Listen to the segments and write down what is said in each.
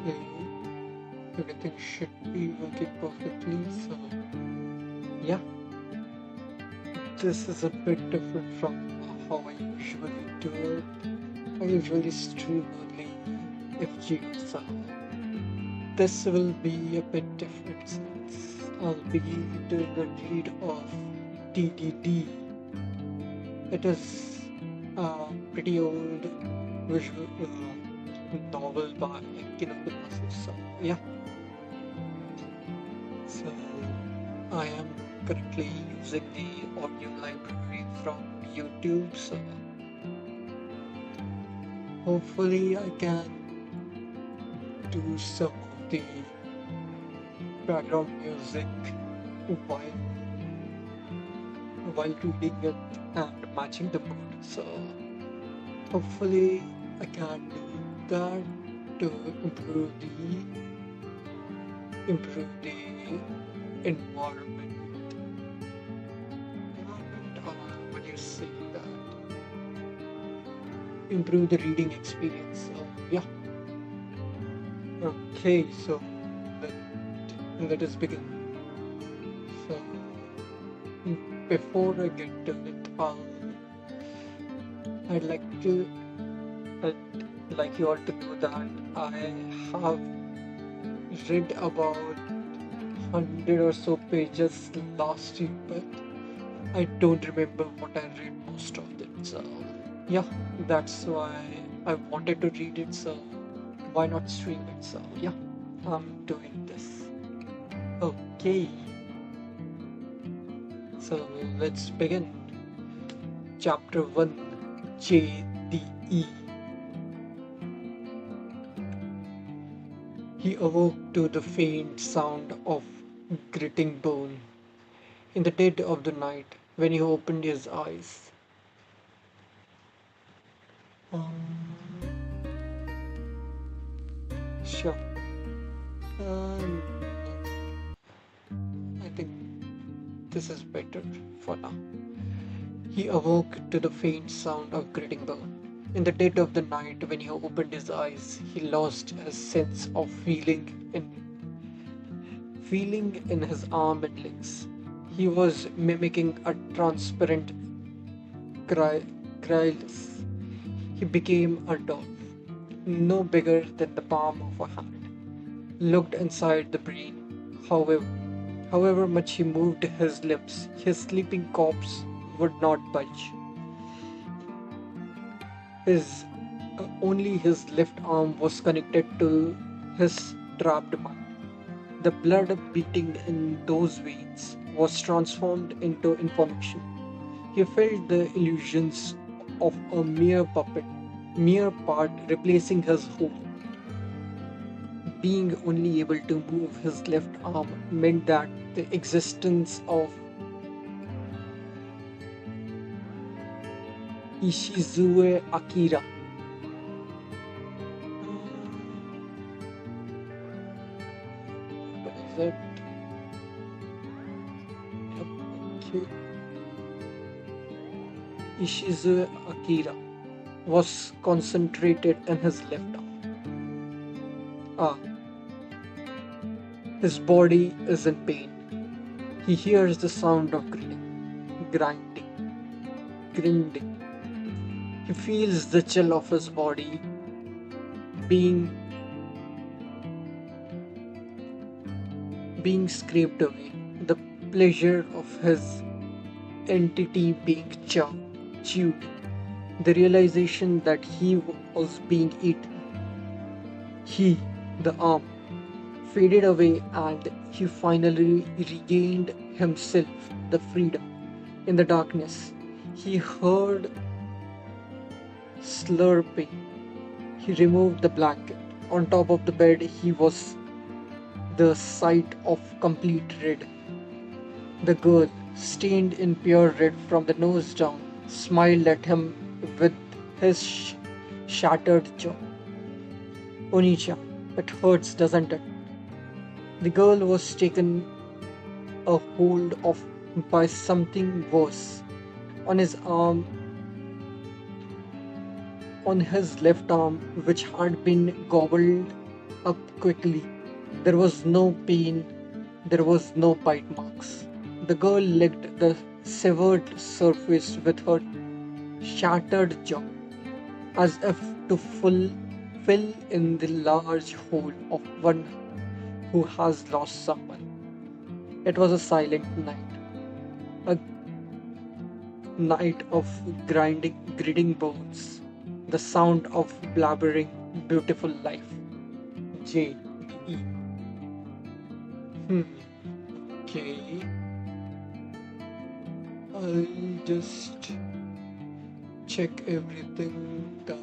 Okay, everything should be working perfectly. So, yeah, this is a bit different from how I usually do it. I usually stream only FGO, so this will be a bit different since I'll be doing a read of DDD. It is a pretty old visual novel by Kinoko. So, yeah, so I am currently using the audio library from YouTube, so hopefully I can do some of the background music while reading it and matching the mood. So hopefully I can do that to improve the environment. What do you say that? Improve the reading experience. So yeah. Okay, so let, let us begin. So before I get to it, I'd like to I'd like you all to know that I have read about 100 or so pages last year, but I don't remember what I read most of it. So yeah, that's why I wanted to read it. So why not stream it? So yeah, I'm doing this. Okay, so let's begin. Chapter 1, JDE. He awoke to the faint sound of gritting bone in the dead of the night when he opened his eyes. Um, sure. Um, I think this is better for now. He awoke to the faint sound of gritting bone. In the dead of the night, when he opened his eyes, he lost his sense of feeling in his arm and legs. He was mimicking a transparent chrysalis. He became a doll, no bigger than the palm of a hand. Looked inside the brain. However much he moved his limbs, his sleeping corpse would not budge. His only his left arm was connected to his trapped mind. The blood beating in those veins was transformed into information. He felt the illusions of a mere puppet, mere part replacing his whole. Being only able to move his left arm meant that the existence of Ishizue Akira. What is it? Okay. Ishizue Akira was concentrated in his left arm. His body is in pain. He hears the sound of grinding, grinding. He feels the chill of his body being scraped away, the pleasure of his entity being chewed, the realization that he was being eaten. He, the arm, faded away and he finally regained himself, the freedom. In the darkness, he heard slurping. He removed the blanket. On top of the bed, he was the sight of complete red. The girl, stained in pure red from the nose down, smiled at him with his shattered jaw. Onicha, it hurts, doesn't it? The girl was taken a hold of by something worse. On his arm, on his left arm, which had been gobbled up quickly. There was no pain, there was no bite marks. The girl licked the severed surface with her shattered jaw, as if to fill in the large hole of one who has lost someone. It was a silent night, a night of gritting bones, the sound of blabbering, beautiful life. JDE. Hmm. Okay. I'll just check everything that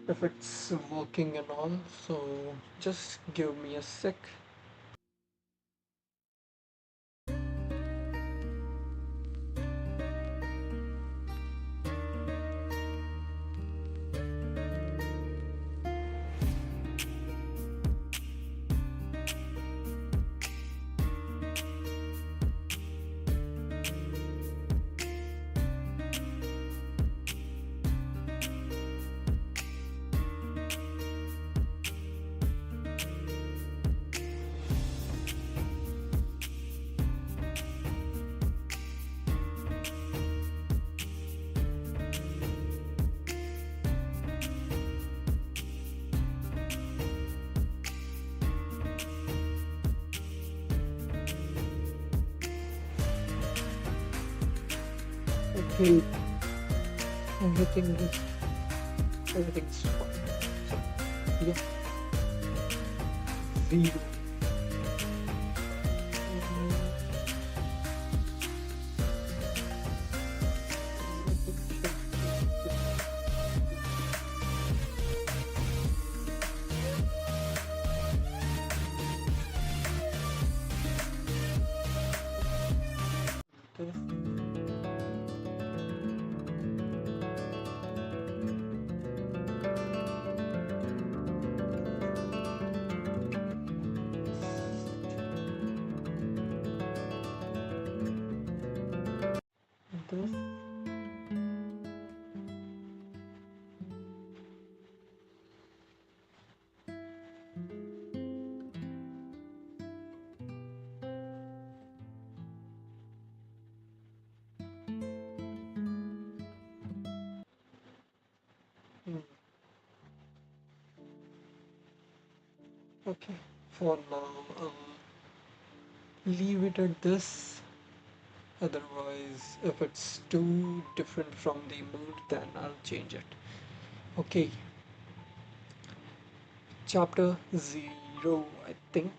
if it's working and all. So just give me a sec. Okay, everything is everything's fine. So yeah, zero. This. Hmm. Okay, for now, leave it at this. Otherwise, if it's too different from the mood, then I'll change it. Okay, chapter 0, I think.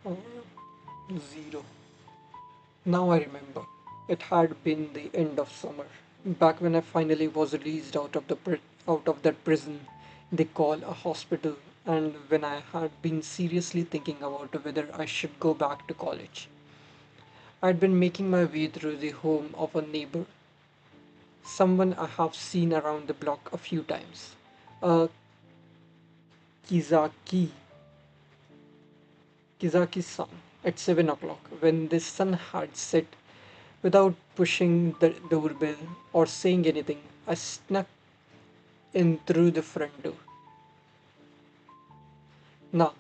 Or 0. Now I remember. It had been the end of summer. Back when I finally was released out of that prison they call a hospital, and when I had been seriously thinking about whether I should go back to college. I'd been making my way through the home of a neighbor, someone I have seen around the block a few times. A Kizaki, Kizaki-san, at 7 o'clock, when the sun had set. Without pushing the doorbell or saying anything, I snuck in through the front door. Now,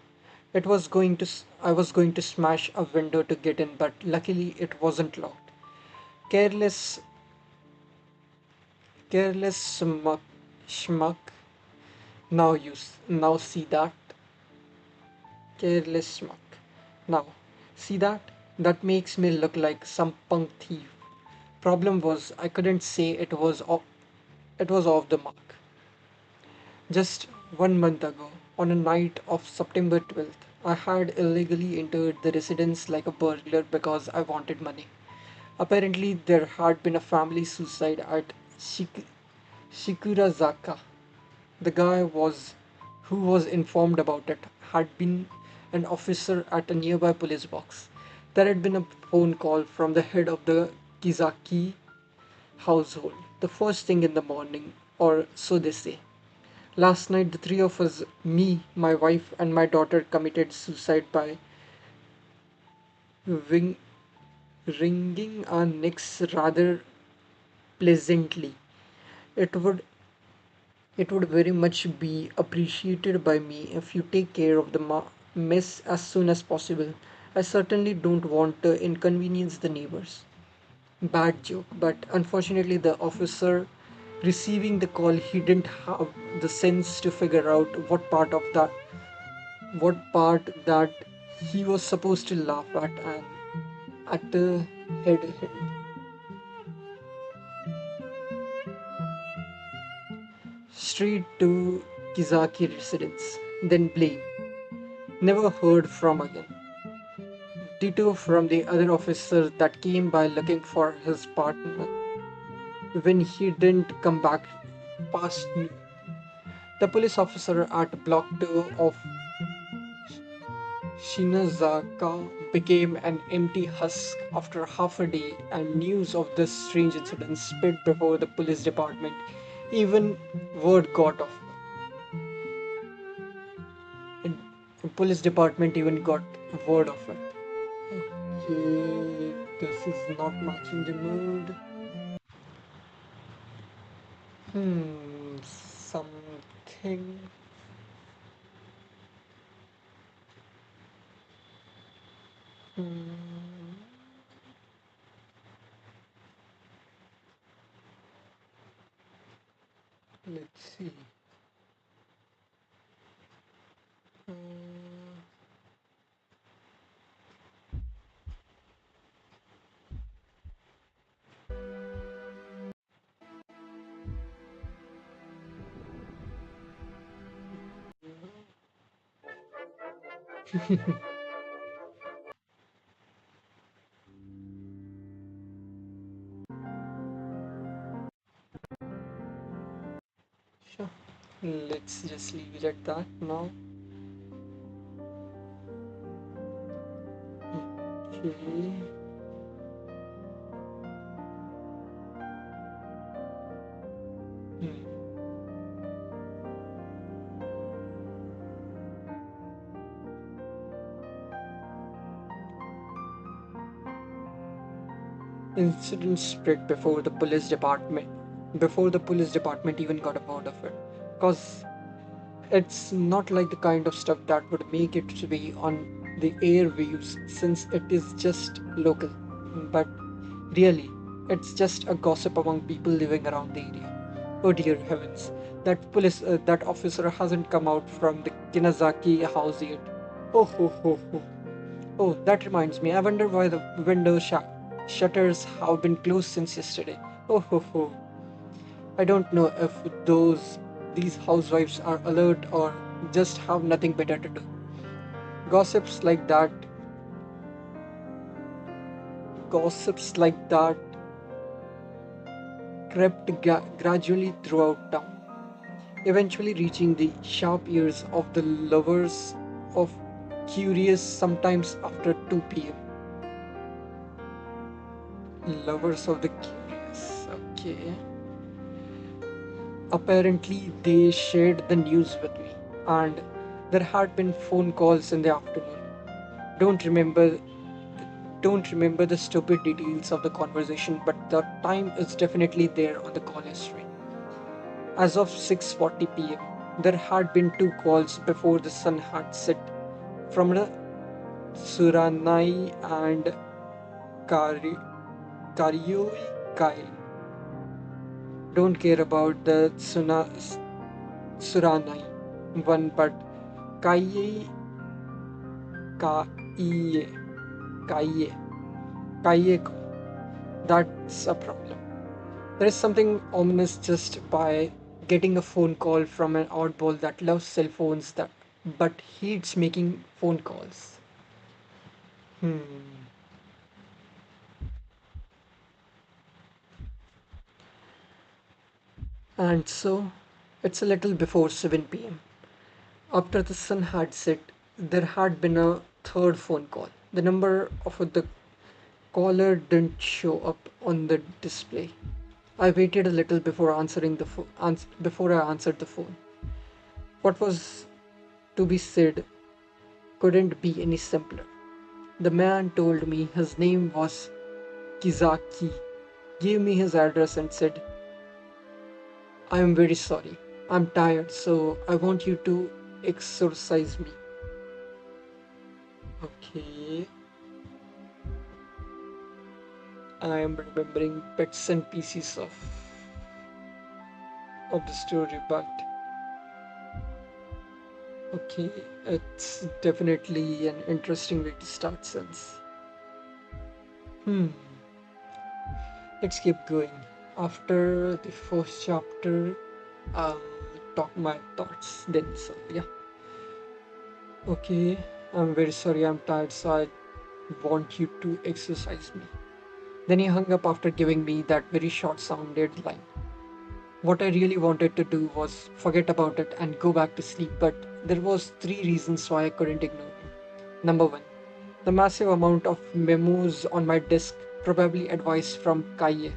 I was going to smash a window to get in, but luckily it wasn't locked. Careless, careless schmuck. Now see that careless schmuck. Now, see that? That makes me look like some punk thief. Problem was, I couldn't say it was off the mark. Just 1 month ago, on a night of September 12th, I had illegally entered the residence like a burglar because I wanted money. Apparently, there had been a family suicide at Shikurazaka. The guy was who was informed about it had been an officer at a nearby police box. There had been a phone call from the head of the Kizaki household, the first thing in the morning, or so they say. Last night, the three of us, me, my wife, and my daughter, committed suicide by wing- wringing our necks rather pleasantly. It would It would very much be appreciated by me if you take care of the mess as soon as possible. I certainly don't want to inconvenience the neighbors. Bad joke, but unfortunately, the officer receiving the call, he didn't have the sense to figure out what part that he was supposed to laugh at, and at the head straight to Kizaki residence, then blame. Never heard from again. Ditto from the other officer that came by looking for his partner when he didn't come back past noon. The police officer at Block 2 of Shinazaka became an empty husk after half a day, and news of this strange incident spread before the police department. Even word got of it. The police department even got word of it. Okay, this is not matching the mood. Something. Hmm, let's see. Hmm, sure. Let's just leave it at that now. Okay. Hmm. Incident spread before the police department even got a word of it. Cause it's not like the kind of stuff that would make its way on the airwaves since it is just local. But really, it's just a gossip among people living around the area. Oh dear heavens, that officer hasn't come out from the Kinazaki house yet. Oh ho ho ho. Oh, that reminds me. I wonder why the shutters have been closed since yesterday. Oh ho ho. I don't know if these housewives are alert or just have nothing better to do. Gossips like that, gossips like that crept gradually throughout town, eventually reaching the sharp ears of the lovers of curious sometimes after 2 p.m. Lovers of the curious. Okay. Apparently, they shared the news with me, and there had been phone calls in the afternoon. Don't remember don't remember the stupid details of the conversation, but the time is definitely there on the call history. As of 6:40 p.m., there had been 2 calls before the sun had set from the Suranai and Kari- Karyoi Kai. Don't care about the Suranai one, but Kaiye Kaiye Kaiye Kaiye. That's a problem. There is something ominous just by getting a phone call from an oddball that loves cell phones that but hates making phone calls. Hmm. And so it's a little before 7 p.m. After the sun had set, there had been a third phone call. The number of the caller didn't show up on the display. I waited a little before before I answered the phone. What was to be said couldn't be any simpler. The man told me his name was Kizaki, gave me his address, and said, I am very sorry. I'm tired, so I want you to exorcise me. Okay, I am remembering bits and pieces of the story, but okay, it's definitely an interesting way to start since. Hmm, let's keep going. After the first chapter, I'll talk my thoughts then. So yeah, okay. I'm very sorry. I'm tired, so I want you to exercise me. Then he hung up after giving me that very short sounded line. What I really wanted to do was forget about it and go back to sleep, but there was three reasons why I couldn't ignore him. Number one, the massive amount of memos on my desk, probably advice from Kaie,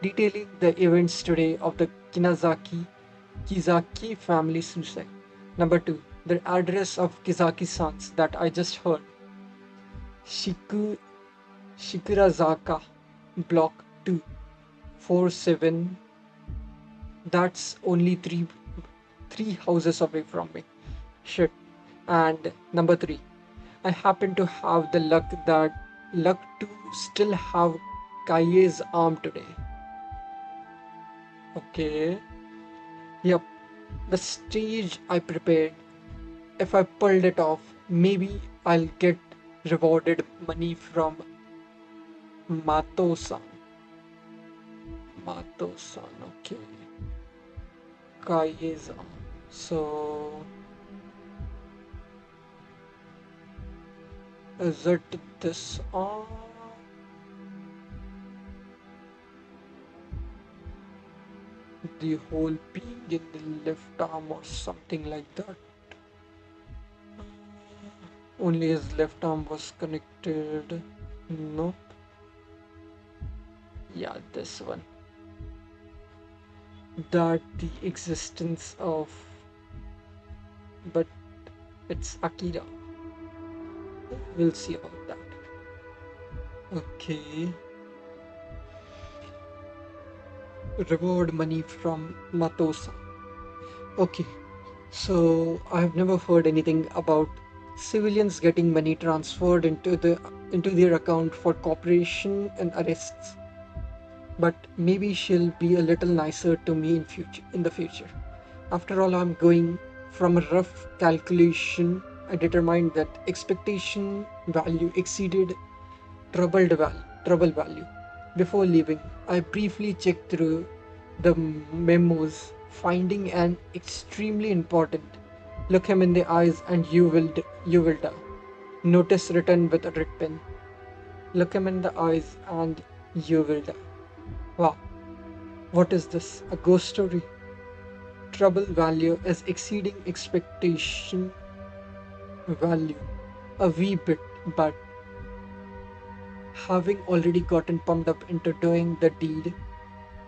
detailing the events today of the Kizaki family suicide. Number two, the address of Kizaki-san's that I just heard, Shiku Shikurazaka, Block 247. That's only three houses away from me. Shit. And number three, I happen to have the luck to still have Kaye's arm today. Okay. Yep. The stage I prepared. If I pulled it off, maybe I'll get rewarded money from Mato-san. Mato-san. Okay. Kaye's arm. So is it this arm? The whole being in the left arm or something like that? Only his left arm was connected. Nope. Yeah, this one. That the existence of. But it's Akira. We'll see about that. Okay. Reward money from Matosa. Okay. So I've never heard anything about civilians getting money transferred into their account for cooperation and arrests. But maybe she'll be a little nicer to me in the future. After all, I'm going from a rough calculation. I determined that expectation value exceeded trouble value. Before leaving, I briefly checked through the memos, finding an extremely important look him in the eyes and you will die. Notice written with a red pen. Look him in the eyes and you will die. Wow, what is this? A ghost story? Trouble value is exceeding expectation value a wee bit, but having already gotten pumped up into doing the deed,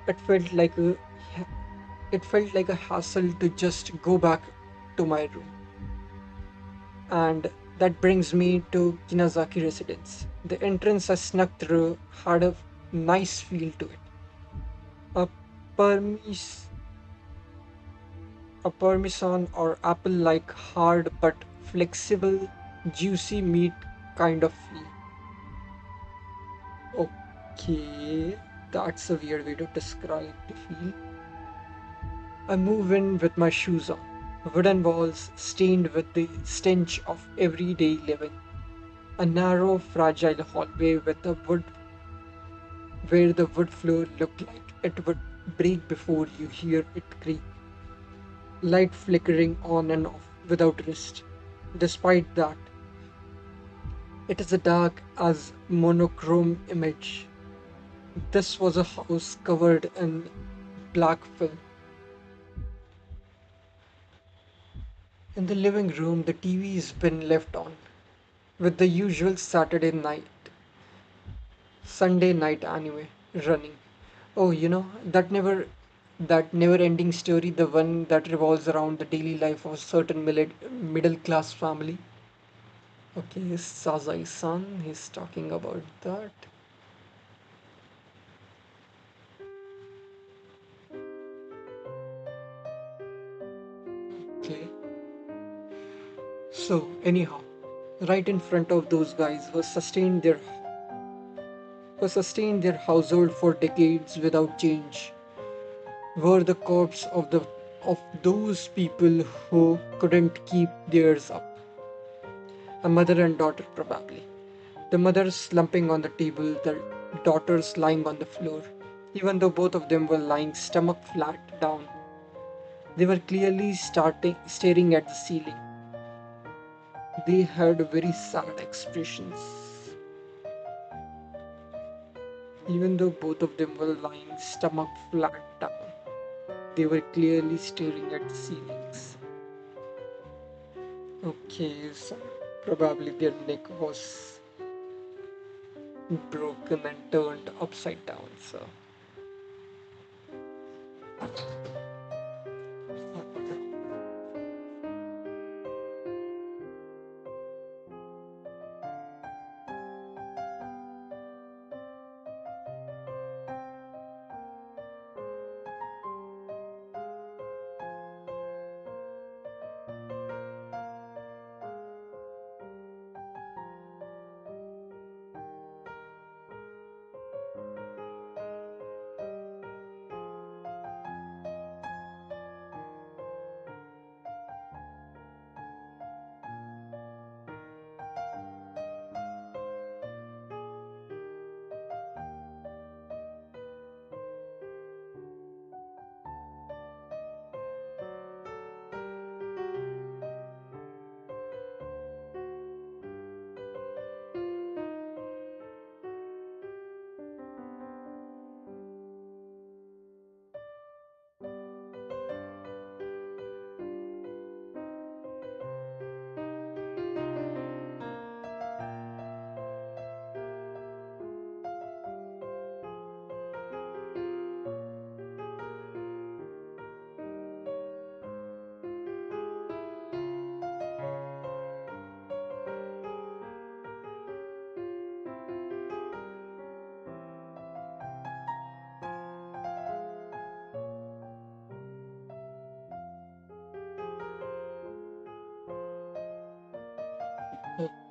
it felt like a it felt like a hassle to just go back to my room. And that brings me to Kinazaki residence. The entrance I snuck through had a nice feel to it. A permis a parmesan or apple like hard but flexible, juicy meat kind of feel. Okay, that's a weird way to describe the feel. I move in with my shoes on, wooden walls stained with the stench of everyday living. A narrow, fragile hallway with a wood where the wood floor looked like it would break before you hear it creak. Light flickering on and off without rest. Despite that, it is a dark as monochrome image. This was a house covered in black film. In the living room, the TV's been left on, with the usual Sunday night anime running. Oh, that never-ending story, the one that revolves around the daily life of a certain middle-class family. Okay, Sazai-san, he's talking about that. So, anyhow, right in front of those guys who sustained their household for decades without change were the corpse of those people who couldn't keep theirs up. A mother and daughter probably. The mother slumping on the table, the daughters lying on the floor. Even though both of them were lying stomach flat down, they were clearly staring at the ceiling. They had very sad expressions. Even though both of them were lying stomach flat down, they were clearly staring at the ceilings. Okay, so probably their neck was broken and turned upside down. So,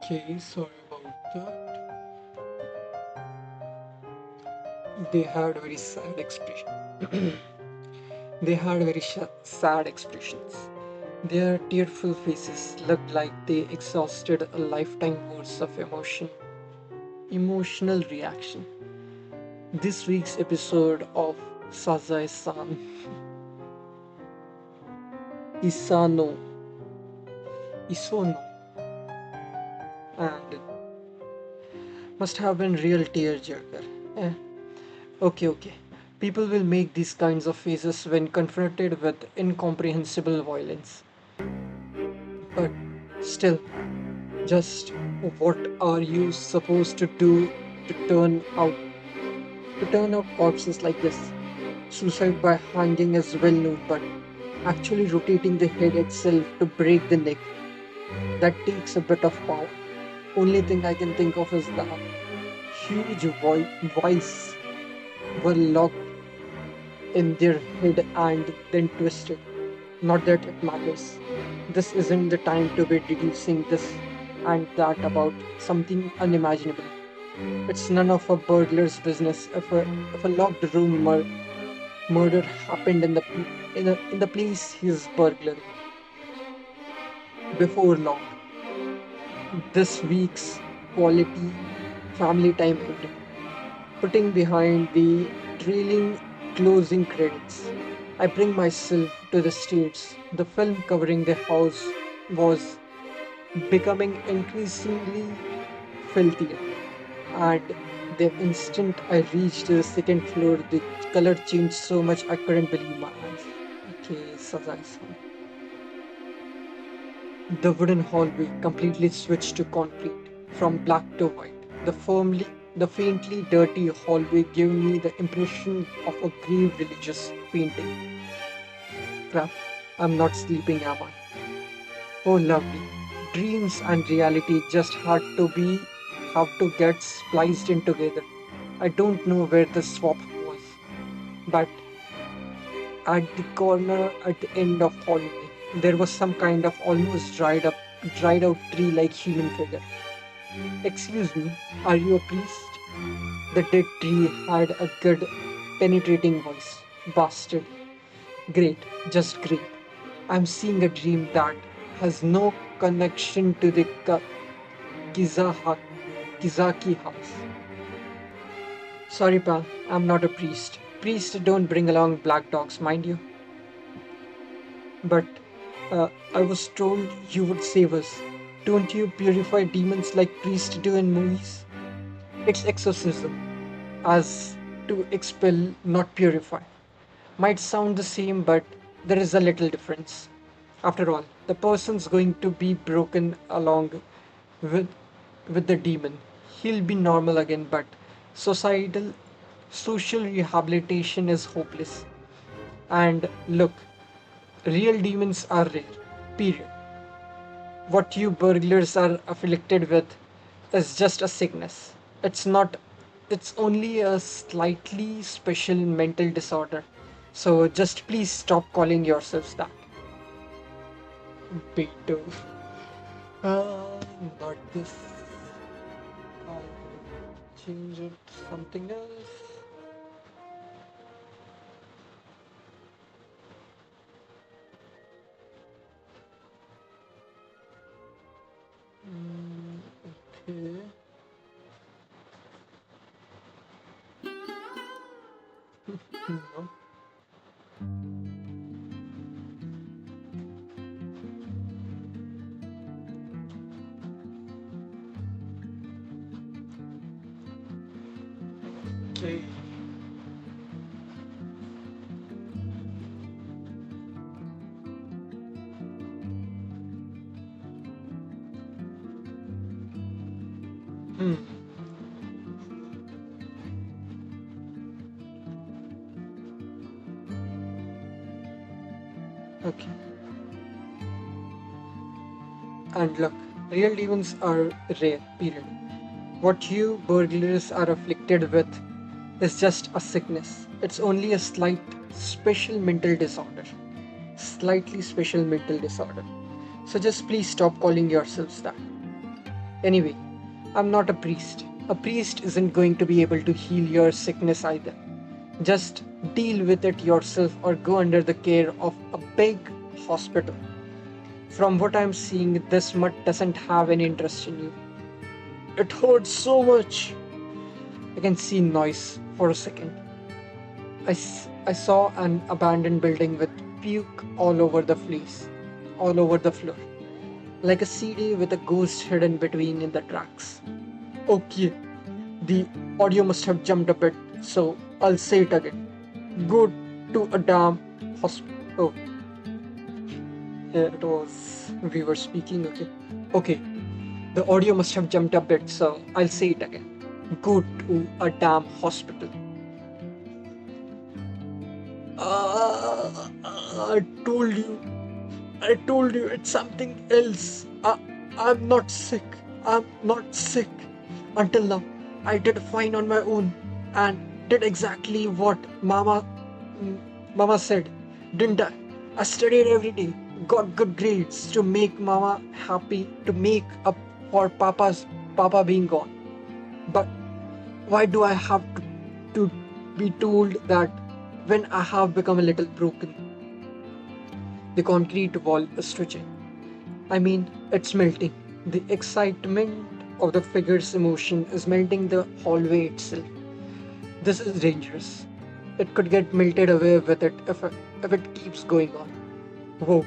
okay, sorry about that. They had very sad expression. They had very sad expressions. Their tearful faces looked like they exhausted a lifetime worth of emotional reaction. This week's episode of Sazae-san Isano Isono and must have been real tearjerker. Eh, okay. People will make these kinds of faces when confronted with incomprehensible violence. But still, just what are you supposed to do to turn out corpses like this? Suicide by hanging is well known, but actually rotating the head itself to break the neck, that takes a bit of power. Only thing I can think of is the huge vice were locked in their head and then twisted. Not that it matters. This isn't the time to be deducing this and that about something unimaginable. It's none of a burglar's business if a locked room murder happened in the place he's burglaring. Before long, this week's quality family time ended, putting behind the trailing closing credits. I bring myself to the States. The film covering the house was becoming increasingly filthier, and the instant I reached the second floor, the color changed so much I couldn't believe my eyes. Okay, Sazai-san. The wooden hallway completely switched to concrete, from black to white. The faintly dirty hallway gave me the impression of a grave religious painting. Crap, I'm not sleeping, am I? Oh, lovely. Dreams and reality just have to get spliced in together. I don't know where the swap was, but at the corner at the end of hallway, there was some kind of almost dried up dried out tree like human figure. Excuse me, are you a priest? The dead tree had a good, penetrating voice. Bastard. Great, just great. I'm seeing a dream that has no connection to the Kizaha, Kizaki house. Sorry, pal, I'm not a priest. Priests don't bring along black dogs, mind you. But I was told you would save us. Don't you purify demons like priests do in movies? It's exorcism, as to expel, not purify. Might sound the same, but there is a little difference. After all, the person's going to be broken along with with the demon. He'll be normal again, but societal social rehabilitation is hopeless. And look, real demons are rare. Period. What you burglars are afflicted with is just a sickness. It's not, it's only a slightly special mental disorder. So just please stop calling yourselves that. Beto. Not this. I'll change it to something else. Okay. No. Okay. Hmm. Okay. And look, real demons are rare, period. What you burglars are afflicted with is just a sickness. It's only a slight special mental disorder. Slightly special mental disorder. So just please stop calling yourselves that. Anyway, I'm not a priest. A priest isn't going to be able to heal your sickness either. Just deal with it yourself or go under the care of a big hospital. From what I'm seeing, this mutt doesn't have any interest in you. It hurts so much. I can see noise for a second. I saw an abandoned building with puke all over the place, all over the floor. Like a CD with a ghost hidden between in the tracks. Okay, the audio must have jumped a bit, so I'll say it again. Go to a damn hospital. Oh, yeah, it was. We were speaking, okay. Okay, the audio must have jumped a bit, so I'll say it again. Go to a damn hospital. I told you. I told you it's something else. I'm not sick. I'm not sick. Until now, I did fine on my own and did exactly what Mama said. Didn't I? I studied every day, got good grades to make Mama happy, to make up for Papa being gone. But why do I have to be told that when I have become a little broken? The concrete wall is stretching. I mean, it's melting. The excitement of the figure's emotion is melting the hallway itself. This is dangerous. It could get melted away with it if it keeps going on. Whoa,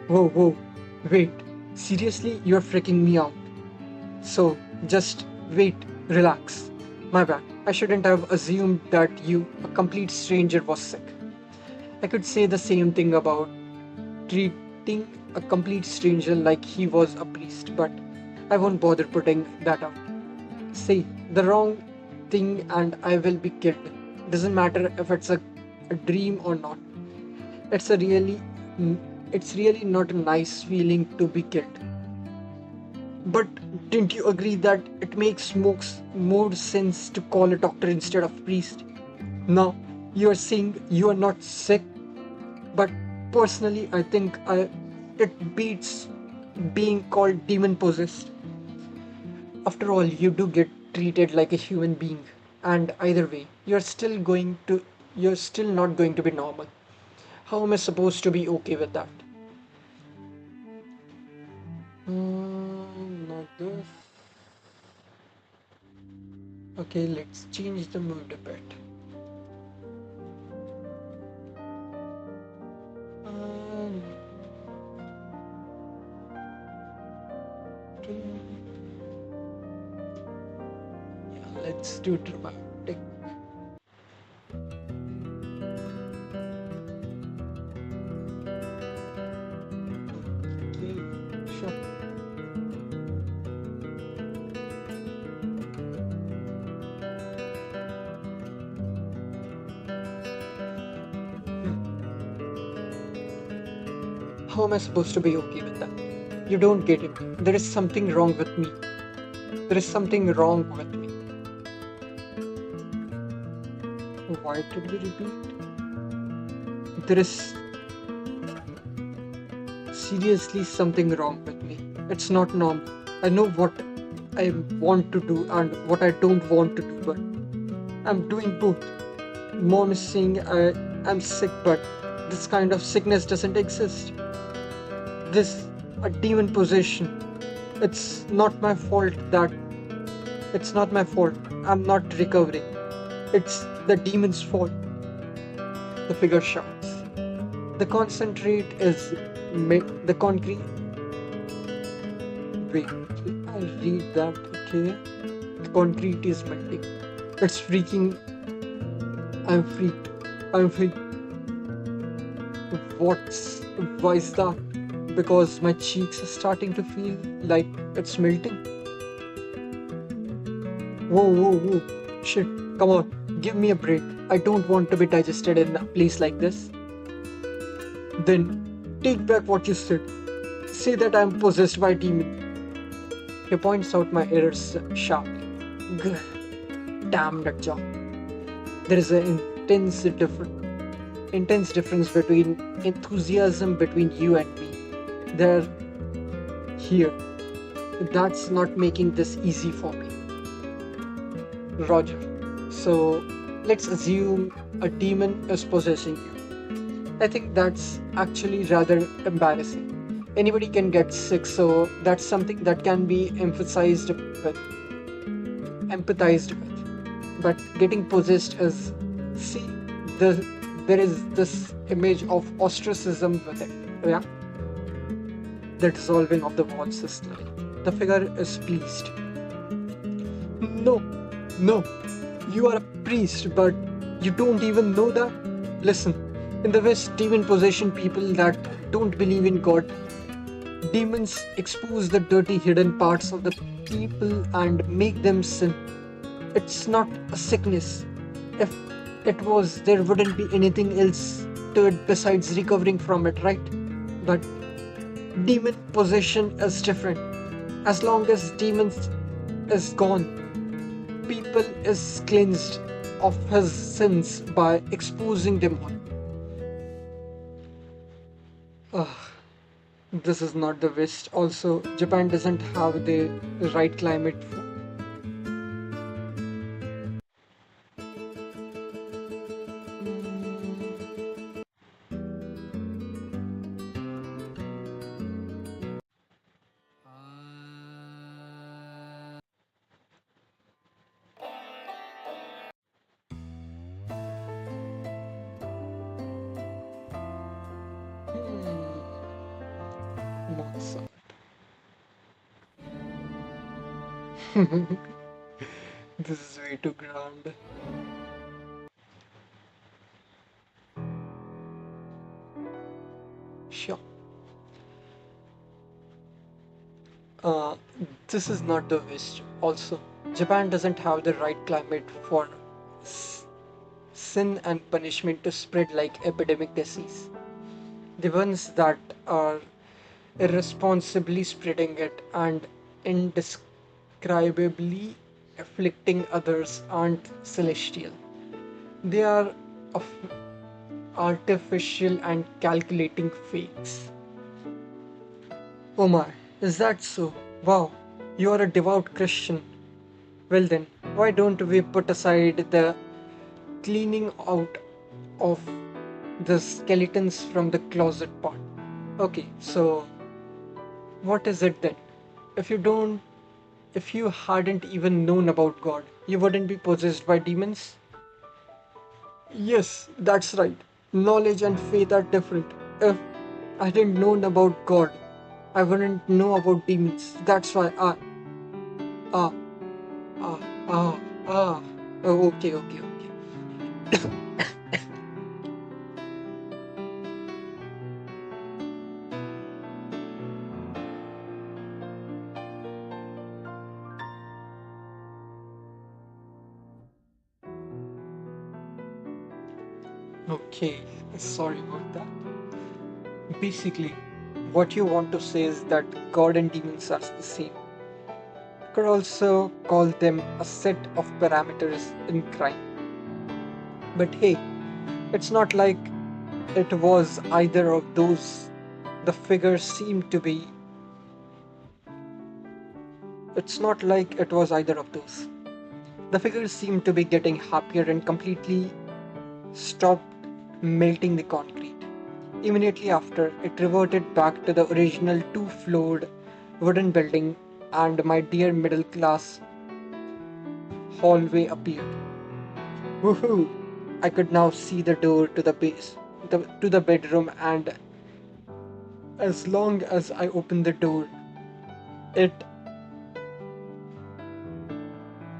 whoa. Wait, seriously, you're freaking me out. So, just wait, relax. My bad. I shouldn't have assumed that you, a complete stranger, was sick. I could say the same thing about treating a complete stranger like he was a priest, but I won't bother putting that out. Say the wrong thing and I will be killed. Doesn't matter if it's a dream or not. It's a really it's really not a nice feeling to be killed. But didn't you agree that it makes more sense to call a doctor instead of priest? Now you are saying you are not sick, but personally I think it beats being called demon possessed. After all, you do get treated like a human being, and either way, you're still not going to be normal. How am I supposed to be okay with that? Not this. Okay, let's change the mood a bit. Um, yeah, let's do dramatic. Okay, sure. How am I supposed to be okay with that? You don't get it. There is something wrong with me. There is something wrong with me. Why did we repeat? There is seriously something wrong with me. It's not normal. I know what I want to do and what I don't want to do, but I'm doing both. Mom is saying I'm sick, but this kind of sickness doesn't exist. This a demon possession. It's not my fault that it's not my fault. I'm not recovering. It's the demon's fault. The figure shouts. The concentrate is the concrete. Wait, I'll read that. Okay, the concrete is melting. It's freaking. I'm freaked. I'm freaked. What's why is that? Because my cheeks are starting to feel like it's melting. Whoa, whoa, whoa. Shit, come on, give me a break. I don't want to be digested in a place like this. Then take back what you said. Say that I'm possessed by a demon. He points out my errors sharply. Damn that job. There is an intense difference between enthusiasm between you and me. They're here. That's not making this easy for me. Roger. So let's assume a demon is possessing you. I think that's actually rather embarrassing. Anybody can get sick, so that's something that can be empathized with. But getting possessed is, see, the, there is this image of ostracism with it. Yeah? The dissolving of the wall system. The figure is pleased. No, no, you are a priest, but you don't even know that? Listen, in the West, demon possession people that don't believe in God, demons expose the dirty hidden parts of the people and make them sin. It's not a sickness. If it was, there wouldn't be anything else to it besides recovering from it, right? But demon possession is different. As long as demons is gone, people is cleansed of his sins by exposing them all. Ugh, this is not the West. Also, Japan doesn't have the right climate for. Not so. This is way too grand. Sure. Uh, this is not the West. Also, Japan doesn't have the right climate for s- sin and punishment to spread like epidemic disease. The ones that are irresponsibly spreading it and indescribably afflicting others aren't celestial. They are of artificial and calculating fakes. Oh my, Is that so? Wow, you are a devout Christian. Well then, why don't we put aside the cleaning out of the skeletons from the closet part? Okay, so what is it then? If you don't, if you hadn't even known about God, you wouldn't be possessed by demons? Yes, that's right. Knowledge and faith are different. If I didn't know about God, I wouldn't know about demons. That's why ah, ah, ah, ah. Oh, okay, okay, okay. Okay, sorry about that. Basically, what you want to say is that God and demons are the same. You could also call them a set of parameters in crime. But hey, it's not like it was either of those. The figures seem to be. It's not like it was either of those. The figures seem to be getting happier and completely stopped melting the concrete. Immediately after, it reverted back to the original two-floored wooden building, and my dear middle class hallway appeared. Woohoo! I could now see the door to to the bedroom, and as long as I opened the door, it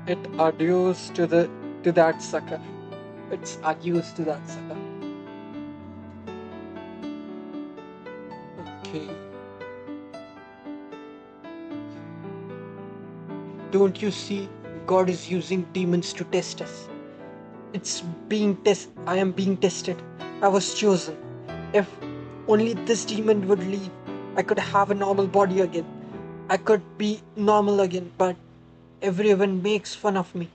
it adios to that sucker. It's adios to that sucker. Okay. Don't you see? God is using demons to test us. It's being test. I am being tested. I was chosen. If only this demon would leave, I could have a normal body again. I could be normal again, but everyone makes fun of me.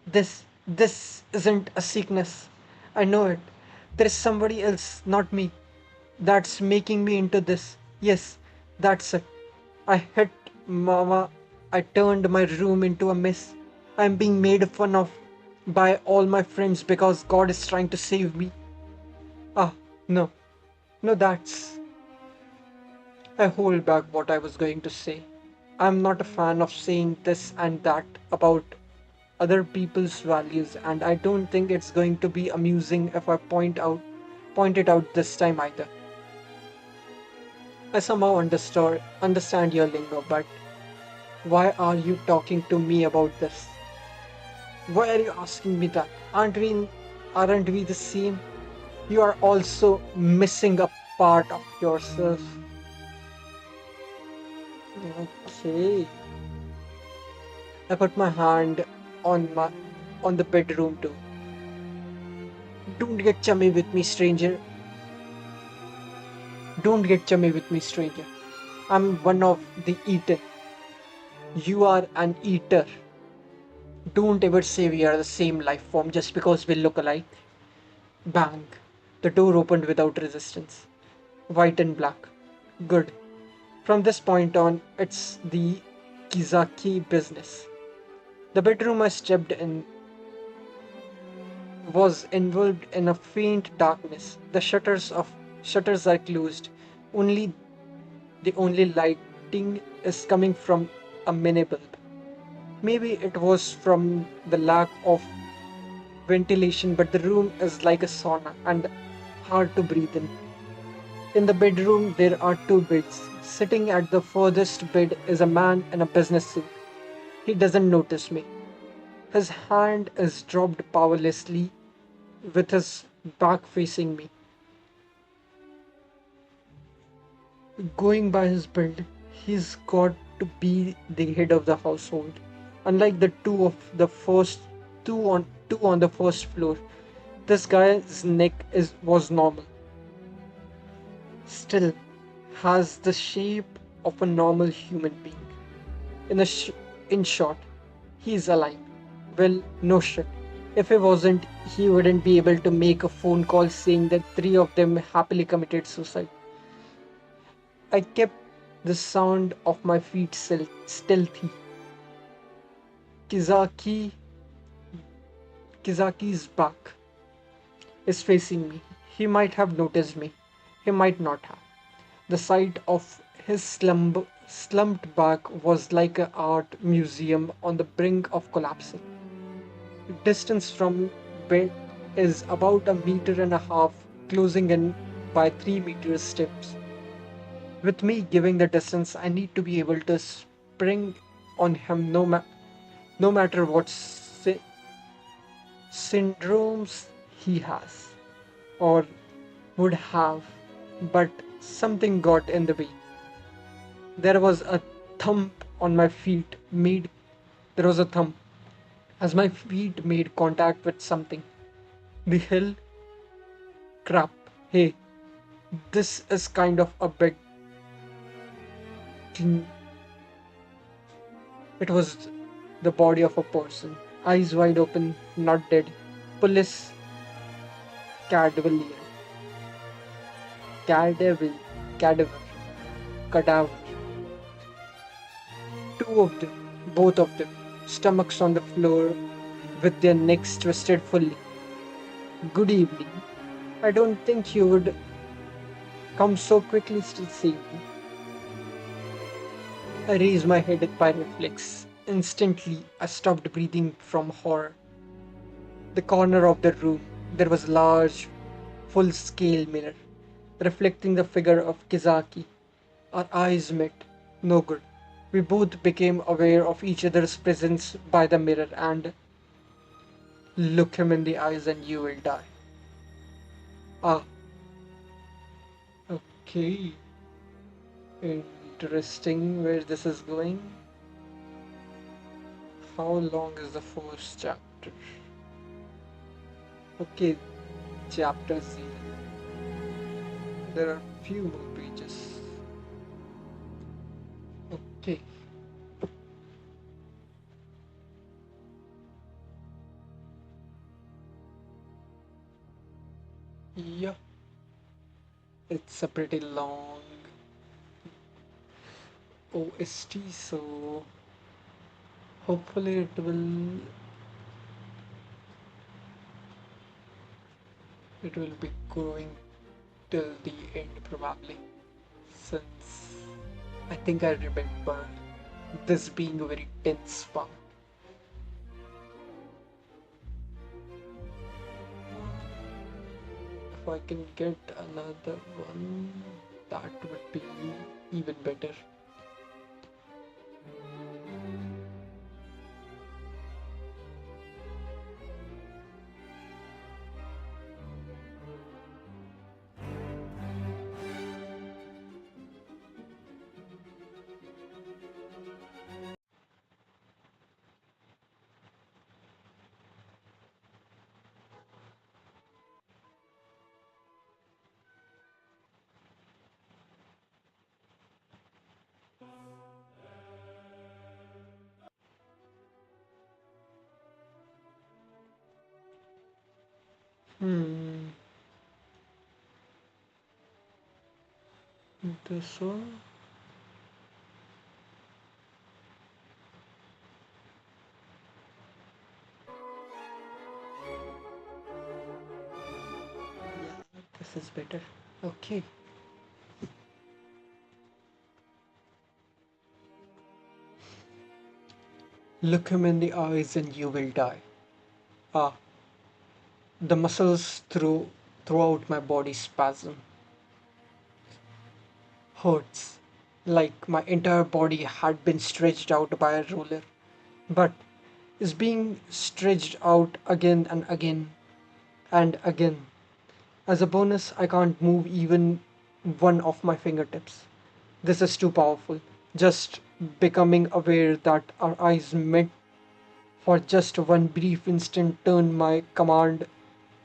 This isn't a sickness. I know it. There is somebody else, not me, that's making me into this. Yes, that's it. I hit mama. I turned my room into a mess. I'm being made fun of by all my friends because God is trying to save me. Ah, no. No, that's. I hold back what I was going to say. I'm not a fan of saying this and that about other people's values, and I don't think it's going to be amusing if I point it out this time either. I somehow understand your lingo, but why are you talking to me about this? Why are you asking me that? Aren't we the same? You are also missing a part of yourself. Okay. I put my hand on my on the bedroom door. Don't get chummy with me, stranger. Don't get chummy with me, stranger. I'm one of the eaten. You are an eater. Don't ever say we are the same life form just because we look alike. Bang. The door opened without resistance. White and black. Good. From this point on, it's the Kizaki business. The bedroom I stepped in was enveloped in a faint darkness. The shutters are closed. Only the only lighting is coming from a mini bulb. Maybe it was from the lack of ventilation, but the room is like a sauna and hard to breathe in. In the bedroom, there are two beds. Sitting at the furthest bed is a man in a business suit. He doesn't notice me. His hand is dropped powerlessly with his back facing me. Going by his build, he's got to be the head of the household. Unlike the two on the first floor, this guy's neck is was normal. Still has the shape of a normal human being. In short, he's alive. Well, no shit. If he wasn't, he wouldn't be able to make a phone call saying that three of them happily committed suicide. I kept The sound of my feet stealthy. Kizaki, Kizaki's back is facing me. He might have noticed me. He might not have. The sight of his slumped back was like an art museum on the brink of collapsing. Distance from bed is about a meter and a half, closing in by 3 meters steps. With me giving the distance, I need to be able to spring on him no matter what syndromes he has or would have, but something got in the way. There was a thump on my feet made there was a thump as my feet made contact with something. The hill crap. Hey, this is kind of a big thing. It was the body of a person, eyes wide open, not dead. Police cadaver, cadaver, cadaver, cadaver. Two of them, both of them, stomachs on the floor with their necks twisted fully. Good evening. I don't think you would come so quickly to save me. I raised my head by reflex. Instantly, I stopped breathing from horror. The corner of the room, there was a large, full scale mirror, reflecting the figure of Kizaki. Our eyes met. No good. We both became aware of each other's presence by the mirror and look him in the eyes and you will die. Ah, okay. Interesting where this is going. How long is the first chapter? Okay, chapter 0. There are few more pages. Okay. Yeah, it's a pretty long OST, so hopefully it will be going till the end probably, since I think I remember this being a very tense part. If I can get another one, that would be even better. Hmm, this one. Yeah, this is better. Okay. Look him in the eyes and you will die. Ah, the muscles throughout my body spasm. Hurts. Like my entire body had been stretched out by a roller. But is being stretched out again and again and again. As a bonus, I can't move even one of my fingertips. This is too powerful. Just becoming aware that our eyes met for just one brief instant turned my command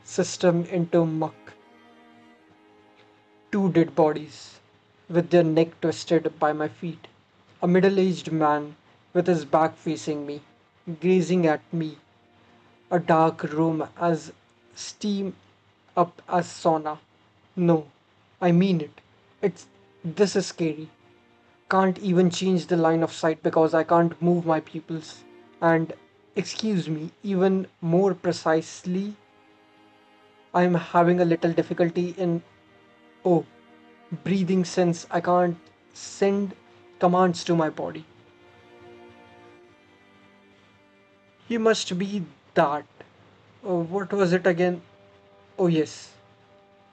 system into muck. Two dead bodies, with their neck twisted by my feet. A middle aged man with his back facing me, gazing at me. A dark room as steam up as sauna. No, I mean it. It's this is scary. can't even change the line of sight because I can't move my pupils. And excuse me, even more precisely, I'm having a little difficulty in, oh, breathing since I can't send commands to my body. You must be that. What was it again? Oh, yes.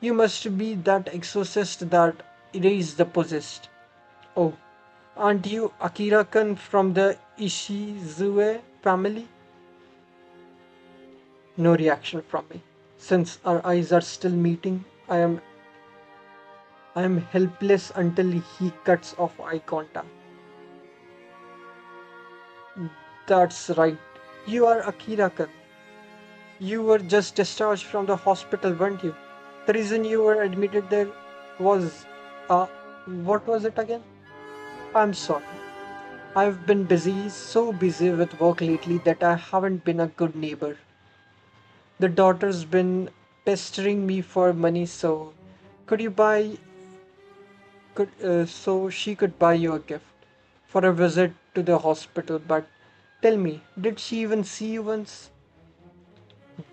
You must be that exorcist that erased the possessed. Oh, aren't you Akira-kun from the Ishizue family? No reaction from me. Since our eyes are still meeting, I am helpless until he cuts off eye contact. That's right. You are Akira-kun. You were just discharged from the hospital, weren't you? The reason you were admitted there was, uh, what was it again? I'm sorry. I've been busy, so busy with work lately that I haven't been a good neighbor. The daughter's been pestering me for money, so could you buy could so she could buy you a gift for a visit to the hospital. But tell me, did she even see you once?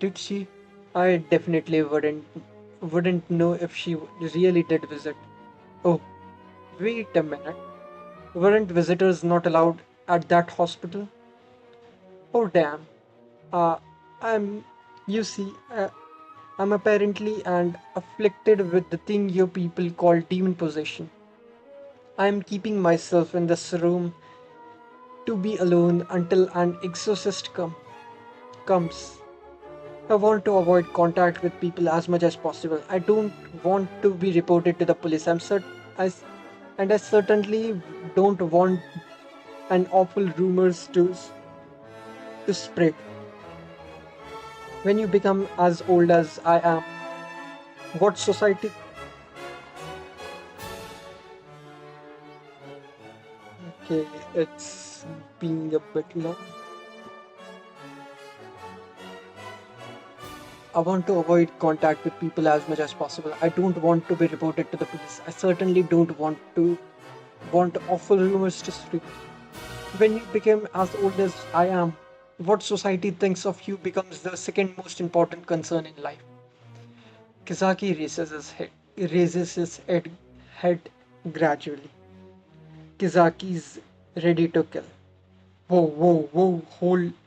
Did she? I definitely wouldn't know if she really did visit. Oh, wait a minute. Weren't visitors not allowed at that hospital? Oh damn. Uh, I'm you see, I'm apparently and afflicted with the thing you people call demon possession. I'm keeping myself in this room to be alone until an exorcist comes. I want to avoid contact with people as much as possible. I don't want to be reported to the police. I, s- and I certainly don't want an awful rumors to spread. When you become as old as I am, what society? Okay, it's being a bit long. I want to avoid contact with people as much as possible. I don't want to be reported to the police. I certainly don't want awful rumors to spread. When you become as old as I am, what society thinks of you becomes the second most important concern in life. Kizaki raises his head gradually. Kizaki's ready to kill. Whoa, whoa, whoa,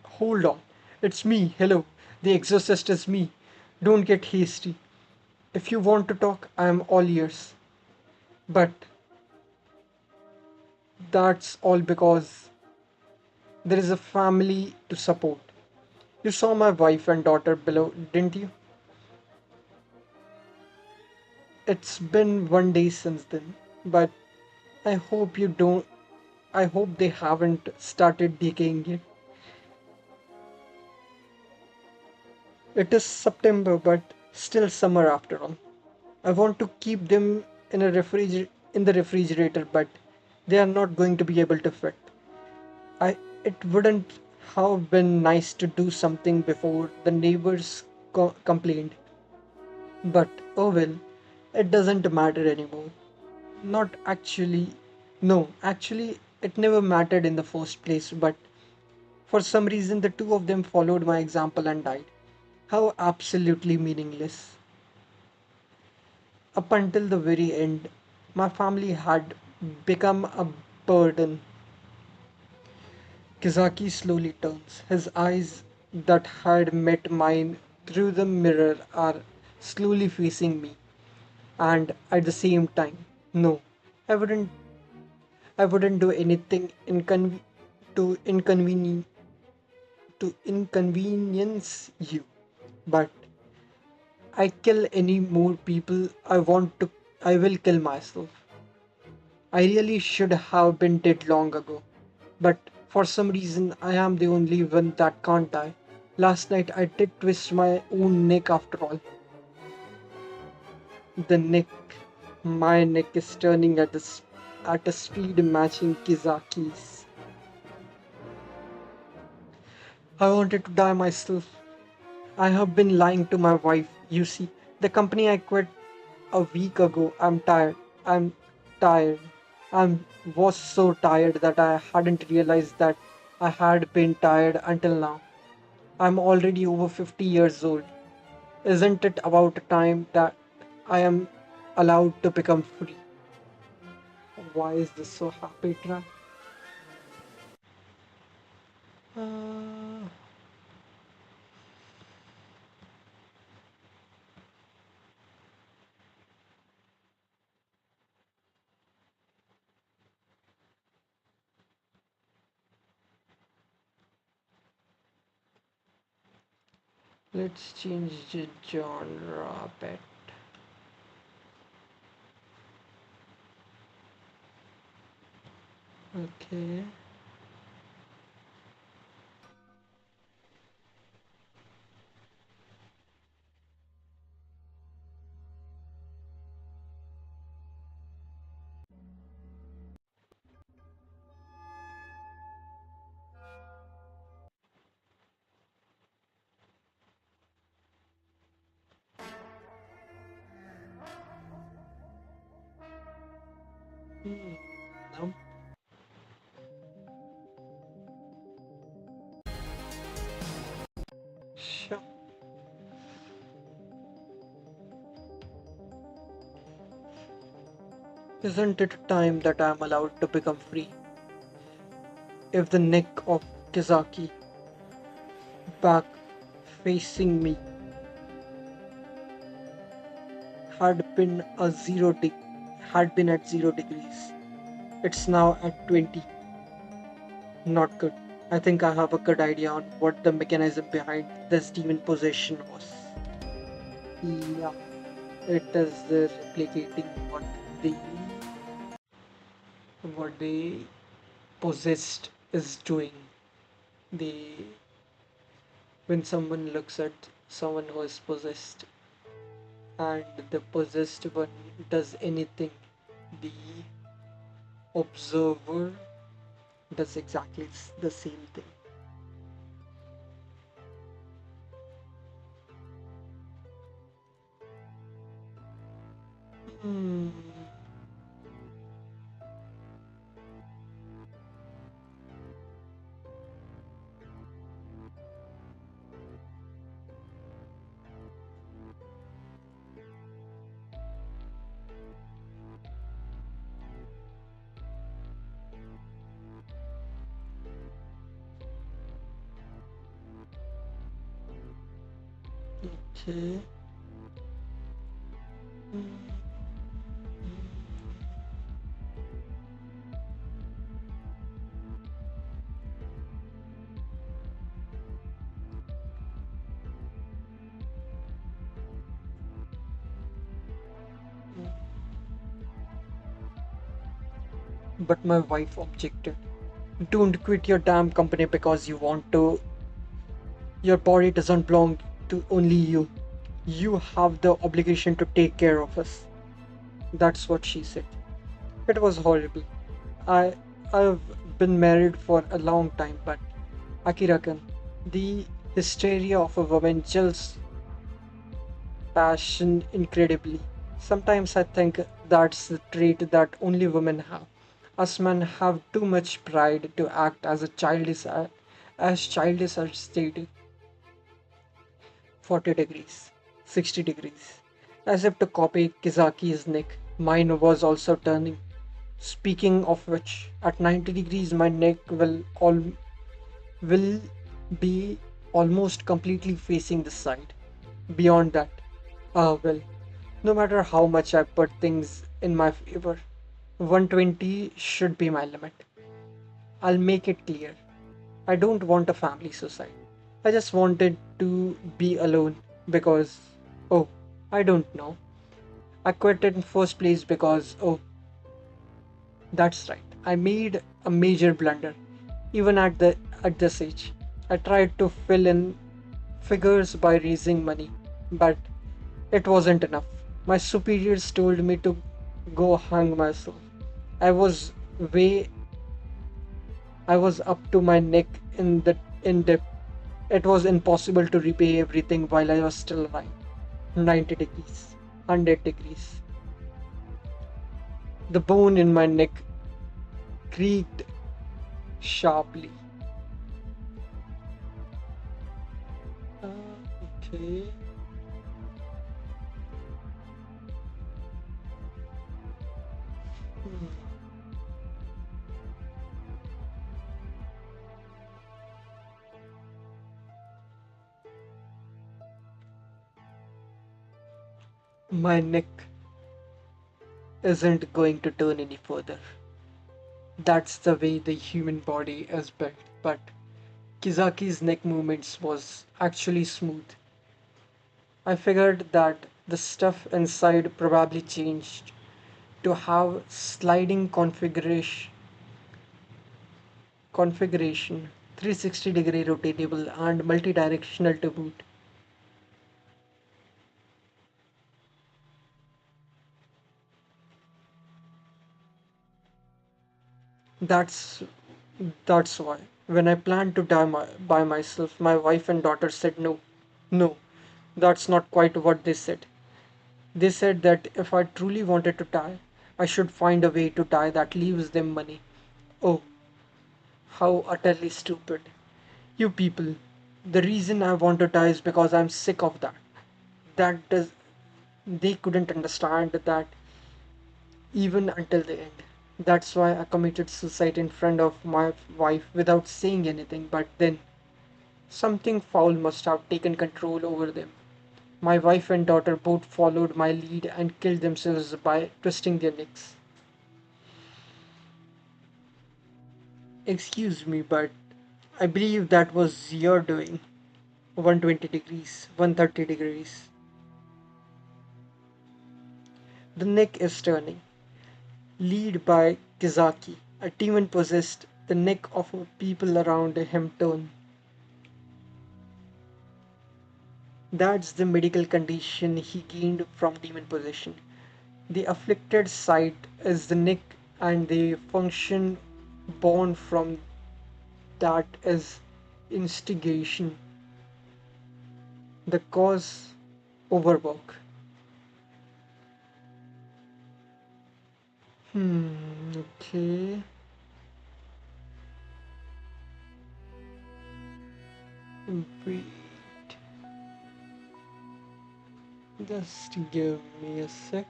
hold on. It's me, hello. The exorcist is me. Don't get hasty. If you want to talk, I am all ears. But that's all because there is a family to support. You saw my wife and daughter below, didn't you? It's been 1 day since then, but I hope you don't. I hope they haven't started decaying yet. It is September, but still summer after all. I want to keep them in the refrigerator, but they are not going to be able to fit. I it wouldn't have been nice to do something before the neighbors complained, but oh well, it doesn't matter anymore. Not actually. No, actually, it never mattered in the first place, but for some reason the two of them followed my example and died. How absolutely meaningless. Up until the very end, my family had become a burden. Kizaki slowly turns. His eyes that had met mine through the mirror are slowly facing me. And at the same time, no, I wouldn't do anything to inconvenience you. But I kill any more people I will kill myself. I really should have been dead long ago. But for some reason I am the only one that can't die. Last night I did twist my own neck after all. The neck my neck is turning at a speed matching Kizaki's. I wanted to die myself. I have been lying to my wife. You see, the company I quit a week ago. I'm tired. I'm tired. I was so tired that I hadn't realized that I had been tired until now. I'm already over 50 years old. Isn't it about time that I am allowed to become free? Why is this so happy track? Uh, let's change the genre a bit. Okay. Hmm. No. Sure. Isn't it time that I am allowed to become free? If the neck of Kizaki back facing me had been a had been at 0 degrees. It's now at 20. Not good. I think I have a good idea on what the mechanism behind this demon possession was. Yeah, it is replicating the what the possessed is doing. The when someone looks at someone who is possessed and the possessed one does anything, the observer does exactly the same thing. Hmm. Okay. But my wife objected. Don't quit your damn company because you want to. Your body doesn't belong to only you. You have the obligation to take care of us. That's what she said. It was horrible. I I've been married for a long time, but Akira-kun, the hysteria of a woman chills passion incredibly. Sometimes I think that's the trait that only women have. Us men have too much pride to act as a childish as stated 40 degrees, 60 degrees. As if to copy Kizaki's neck, mine was also turning. Speaking of which, at 90 degrees my neck will be almost completely facing the side. Beyond that, well, no matter how much I put things in my favor, 120 should be my limit. I'll make it clear. I don't want a family suicide. I just wanted to be alone because, oh, I don't know. I quit in first place because, oh, that's right. I made a major blunder. Even at this age, I tried to fill in figures by raising money, but it wasn't enough. My superiors told me to go hang myself. I was way I was up to my neck in debt. It was impossible to repay everything while I was still alive. 90 degrees, 100 degrees. The bone in my neck creaked sharply. Uh, okay. Hmm. My neck isn't going to turn any further. That's the way the human body is built. But Kizaki's neck movements was actually smooth. I figured that the stuff inside probably changed to have sliding configuration 360-degree rotatable and multi-directional to boot. That's that's why when I planned to by myself, my wife and daughter said no. No, that's not quite what they said. They said that if I truly wanted to die, I should find a way to die that leaves them money. Oh, how utterly stupid. You people, the reason I want to die is because I'm sick of that. That does They couldn't understand that even until the end. That's why I committed suicide in front of my wife without saying anything, but then something foul must have taken control over them. My wife and daughter both followed my lead and killed themselves by twisting their necks. Excuse me, but I believe that was your doing. 120 degrees, 130 degrees. The neck is turning. Lead by Kizaki. A demon possessed. The neck of people around him turn. That's the medical condition he gained from demon possession. The afflicted site is the neck, and the function born from that is instigation. The cause, overwork. Okay. Wait. Just give me a sec.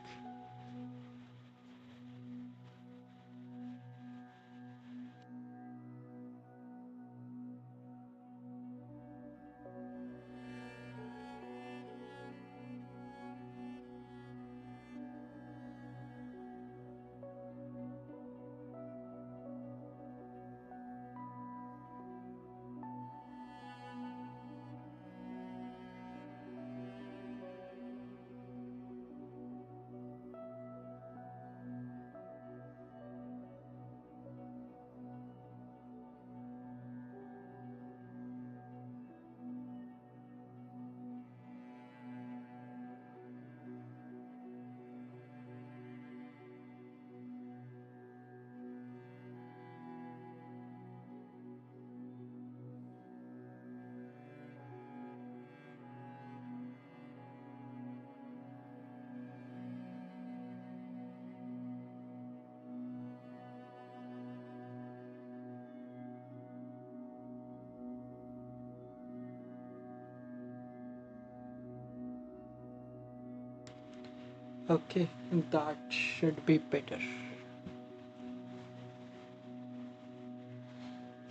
Okay, that should be better.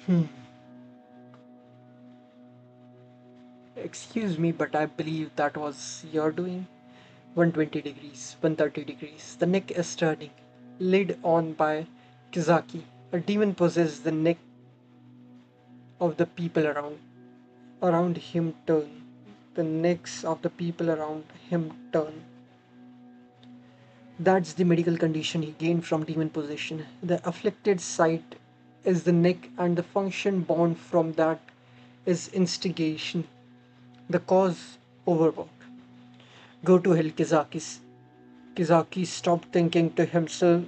Hmm. Excuse me, but I believe that was your doing. 120 degrees, 130 degrees. The neck is turning. Led on by Kizaki. A demon possesses the neck of the people around him turn. The necks of the people around him turn. That's the medical condition he gained from demon possession. The afflicted site is the neck, and the function born from that is instigation. The cause, overwork. Go to hell, Kizaki. Kizaki stopped thinking to himself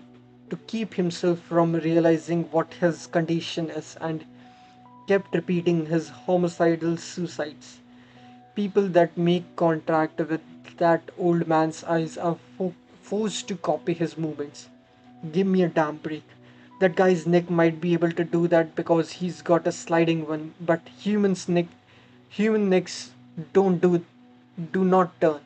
to keep himself from realizing what his condition is and kept repeating his homicidal suicides. People that make contact with that old man's eyes are forced to copy his movements. Give me a damn break. That guy's neck might be able to do that because he's got a sliding one, but human necks don't do not turn.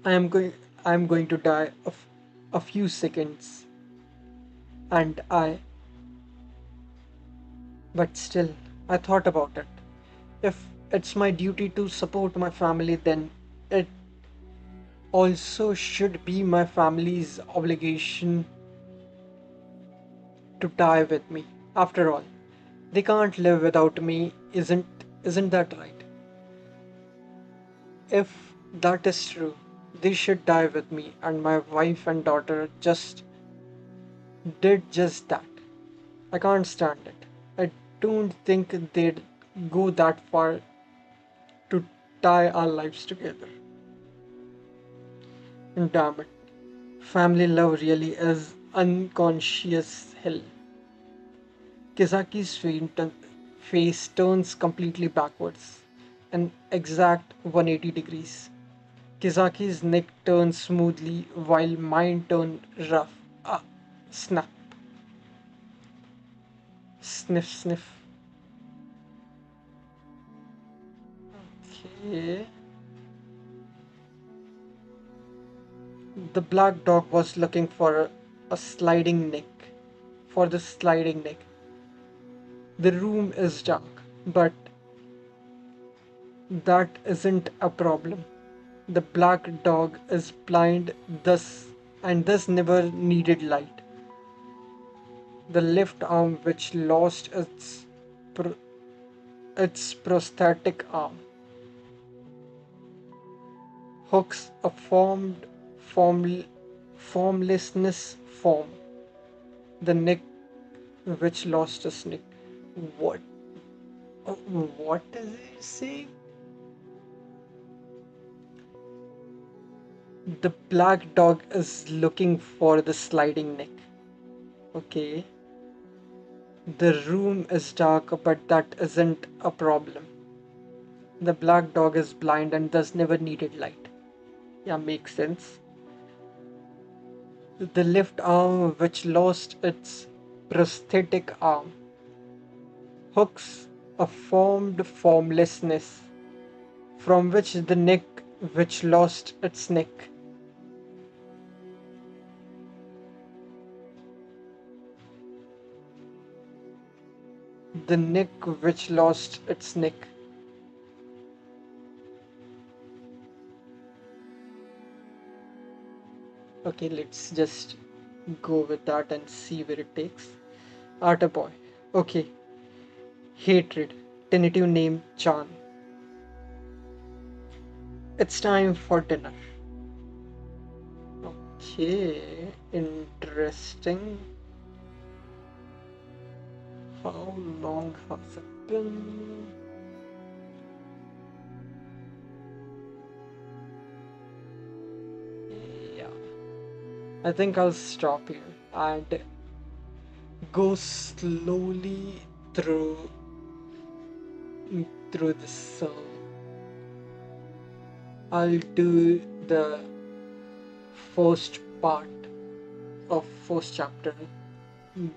I am going I am going to die of a few seconds, and I but still I thought about it. If it's my duty to support my family, then it also should be my family's obligation to die with me. After all, they can't live without me, isn't that right? If that is true, they should die with me, and my wife and daughter just that. I can't stand it. I don't think they'd go that far to tie our lives together. And damn it, family love really is unconscious hell. Kizaki's face turns completely backwards, an exact 180 degrees. Kizaki's neck turns smoothly while mine turned rough. Ah, snap, sniff, sniff. Okay. The black dog was looking for a sliding neck. For the sliding neck. The room is dark, but that isn't a problem. The black dog is blind thus never needed light. The left arm which lost pro- its prosthetic arm hooks a form, formlessness form. The neck which lost its neck. What? What is it saying? The black dog is looking for the sliding neck. Okay. The room is dark, but that isn't a problem. The black dog is blind and thus never needed light. Yeah, makes sense. The left arm, which lost its prosthetic arm, hooks a formed formlessness, from which the neck, which lost its neck. The neck which lost its neck. Okay, let's just go with that and see where it takes. Art boy. Okay. Hatred. Tentative name Chan. It's time for dinner. Okay. Interesting. How long has it been? Yeah. I think I'll stop here and go slowly through this. So I'll do the first part of first chapter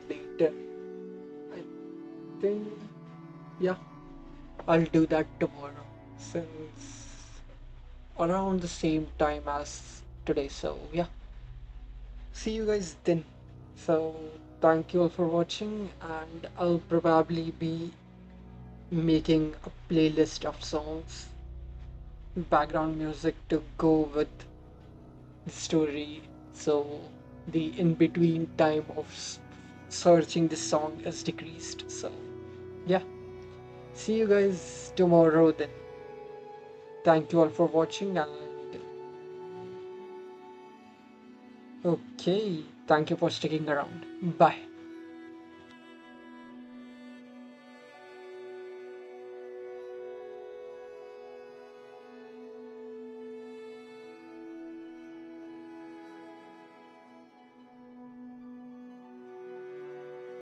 later. I think, yeah, I'll do that tomorrow since around the same time as today. So yeah, see you guys then. So thank you all for watching, and I'll probably be making a playlist of songs, background music to go with the story, so the in between time of searching the song is decreased. So yeah, see you guys tomorrow then. Thank you all for watching, and okay, thank you for sticking around. Bye.